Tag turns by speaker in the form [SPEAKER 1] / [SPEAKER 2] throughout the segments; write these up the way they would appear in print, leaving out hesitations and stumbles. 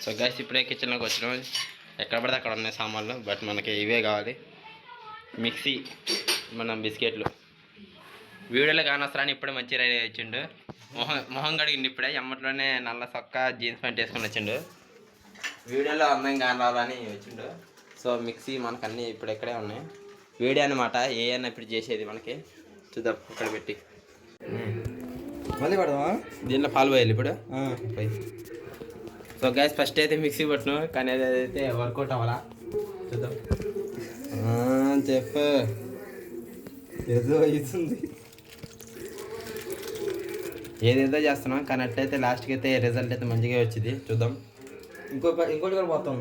[SPEAKER 1] So guys ఇప్పుడే కిచెన్లోకి వచ్చినాం. ఎక్కడ పడితే అక్కడ ఉన్నాయి సామాన్లు, బట్ మనకి ఇవే కావాలి. మిక్సీ, మన బిస్కెట్లు. వీడియోలో కానొస్తారని ఇప్పుడే మంచి రెడీ వచ్చిండు. మొహం కడిగిండు ఇప్పుడే, ఎమ్మట్లోనే నల్ల సొక్క జీన్స్ ప్యాంట్ వేసుకొని వచ్చిండు. వీడియోలో అందం కానాలని వచ్చిండు. సో మిక్సీ మనకు అన్నీ ఇప్పుడు ఎక్కడే ఉన్నాయి. వీడియో అనమాట, ఏమన్నా ఇప్పుడు చేసేది మనకి. చూద్దాం ఇక్కడ పెట్టి
[SPEAKER 2] మళ్ళీ పడదామా?
[SPEAKER 1] దీంట్లో పాలు పోయాలి ఇప్పుడు. సో గ్యాస్ ఫస్ట్ అయితే మిక్సీ పట్టును, కానీ అదైతే వర్కౌట్ అవ్వాలా చూద్దాం.
[SPEAKER 2] చెప్పు, ఏదో అవుతుంది.
[SPEAKER 1] ఏదేదో చేస్తున్నాం, కానీ అట్లయితే లాస్ట్కి అయితే రిజల్ట్ అయితే మంచిగా వచ్చింది. చూద్దాం.
[SPEAKER 2] ఇంకోటి కూడా పోతాం.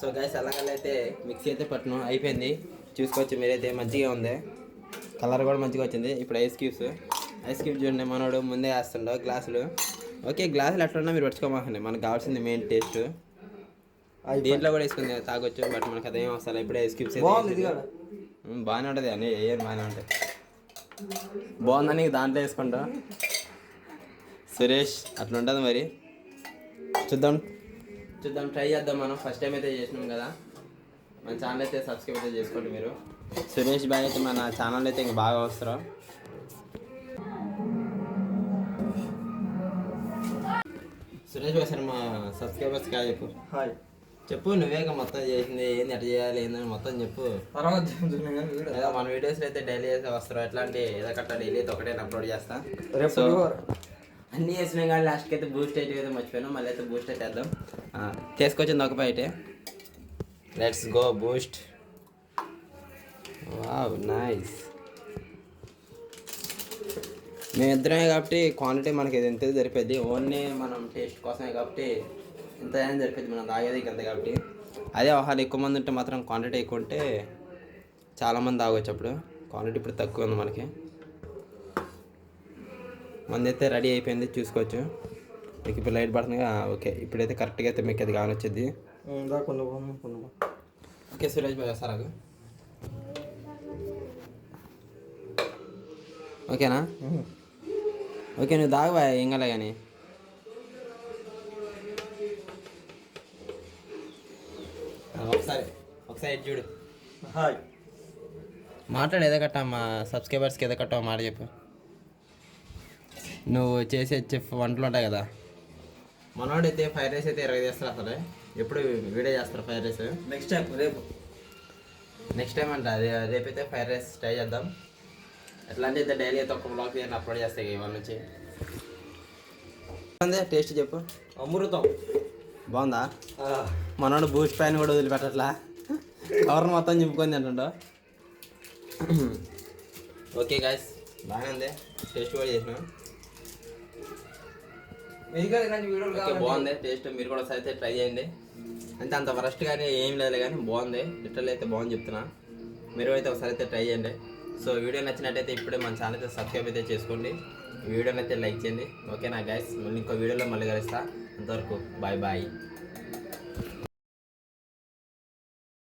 [SPEAKER 1] సో గైస్ అలాగైతే మిక్సీ అయితే పట్టును అయిపోయింది. చూసుకోవచ్చు మీరైతే, మంచిగా ఉంది. కలర్ కూడా మంచిగా వచ్చింది. ఇప్పుడు ఐస్ క్యూబ్స్ చూడండి, మనోడు ముందే వేస్తుండో గ్లాసులు. ఓకే, గ్లాసులు ఎట్లున్నా మీరు పట్టుకోమాకండి, మనకు కావాల్సింది మెయిన్ టేస్ట్. దీంట్లో కూడా వేసుకుంది తాగొచ్చు, బట్ మనకు అదేం వస్తుంది. ఇప్పుడే ఐస్ క్యూబ్స్ బాగానే ఉంటుంది అని ఏం బాగానే ఉంటాయి. బాగుందని దాంట్లో వేసుకుంటా. సురేష్ అట్లా ఉంటుంది మరి. చూద్దాం ట్రై చేద్దాం. మనం ఫస్ట్ టైం అయితే చేసినాం కదా. మన ఛానల్ అయితే సబ్స్క్రైబ్ అయితే చేసుకోండి మీరు. సురేష్ బాయ్ అయితే మన ఛానల్ అయితే ఇంకా బాగా వస్తారు. సురేష్ బాయ్ సార్ మా సబ్స్క్రైబర్స్ కాదు చెప్పు.
[SPEAKER 2] హాయ్
[SPEAKER 1] చెప్పు, నువ్వేగా మొత్తం చేసింది, ఏంది ఎట్లా చేయాలి ఏందని మొత్తం చెప్పు. ఏదో మన వీడియోస్లో అయితే డైలీ అయితే వస్తారు. ఎట్లాంటి ఏదో కట్ట డైలీ అయితే ఒకటే అప్లోడ్ చేస్తా. సో అన్నీ వేసినాం కానీ లాస్ట్కి అయితే బూస్ట్ అయితే అయితే మర్చిపోయాను. మళ్ళీ అయితే బూస్ట్ అయితే వేద్దాం. తీసుకొచ్చింది ఒక బయట. Let's go boost. Wow nice. మేమిద్దరమే కాబట్టి క్వాంటిటీ మనకి ఇది ఎంత సరిపోద్ది. ఓన్లీ మనం టేస్ట్ కోసమే కాబట్టి ఇంత ఏం సరిపోద్ది. మనం తాగేది ఇంత కాబట్టి. అదే ఒకవేళ ఎక్కువ మంది ఉంటే మాత్రం క్వాంటిటీ ఎక్కువ ఉంటే చాలామంది తాగొచ్చు. అప్పుడు క్వాంటిటీ ఇప్పుడు తక్కువ ఉంది మనకి. మంది అయితే రెడీ అయిపోయింది, చూసుకోవచ్చు. మీకు ఇప్పుడు లైట్ పడుతుందిగా. ఓకే, ఇప్పుడైతే కరెక్ట్గా అయితే మీకు అది కానొచ్చింది. ఓకే సురేష్ బాయ్ వస్తారా? ఓకేనా? ఓకే, నువ్వు దాగబా ఏం కలే కానీ. ఒకసారి చూడు.
[SPEAKER 2] హాయ్,
[SPEAKER 1] మాట్లాడు. ఏదో కట్టా మా సబ్స్క్రైబర్స్కి ఏదో కట్టావు మాట చెప్పు. నువ్వు చేసే చెఫ్ వంటలు ఉంటాయి కదా. మనోడైతే ఫ్రైడ్ రైస్ అయితే 20 చేస్తారు. అసలు ఎప్పుడు వీడియో చేస్తారు ఫ్రైడ్ రైస్. నెక్స్ట్ టైం అంట రేపైతే ఫ్రైడ్ రైస్ ట్రై చేద్దాం. ఎట్లా అంటే అయితే డైలీ అయితే ఒక బ్లాగ్ నేను అప్లోడ్ చేస్తాయి ఇవాళ నుంచి. టేస్ట్ చెప్పు.
[SPEAKER 2] అమృతం.
[SPEAKER 1] బాగుందా? మనోడు బూస్ట్ పైన కూడా వదిలిపెట్టట్లా, కవర్ని మొత్తం చింపుకొని తింటుండో. ఓకే గాయస్, బాగానే ఉంది. టేస్ట్ కూడా చేసిన. బాగుంది టేస్ట్. మీరు కూడా ఒకసారి అయితే ట్రై చేయండి. అంటే అంత వరస్ట్ కానీ ఏం లేదు కానీ బాగుంది. లిటరల్ అయితే బాగుంది చెప్తున్నా. మీరు అయితే ఒకసారి అయితే ట్రై చేయండి. సో వీడియో నచ్చినట్టయితే ఇప్పుడే మన ఛానల్ అయితే సబ్స్క్రైబ్ అయితే చేసుకోండి. వీడియోని అయితే లైక్ చేయండి. ఓకేనా గైస్, మళ్ళీ ఇంకో వీడియోలో మళ్ళీ కలుస్తా. అంతవరకు బాయ్ బాయ్.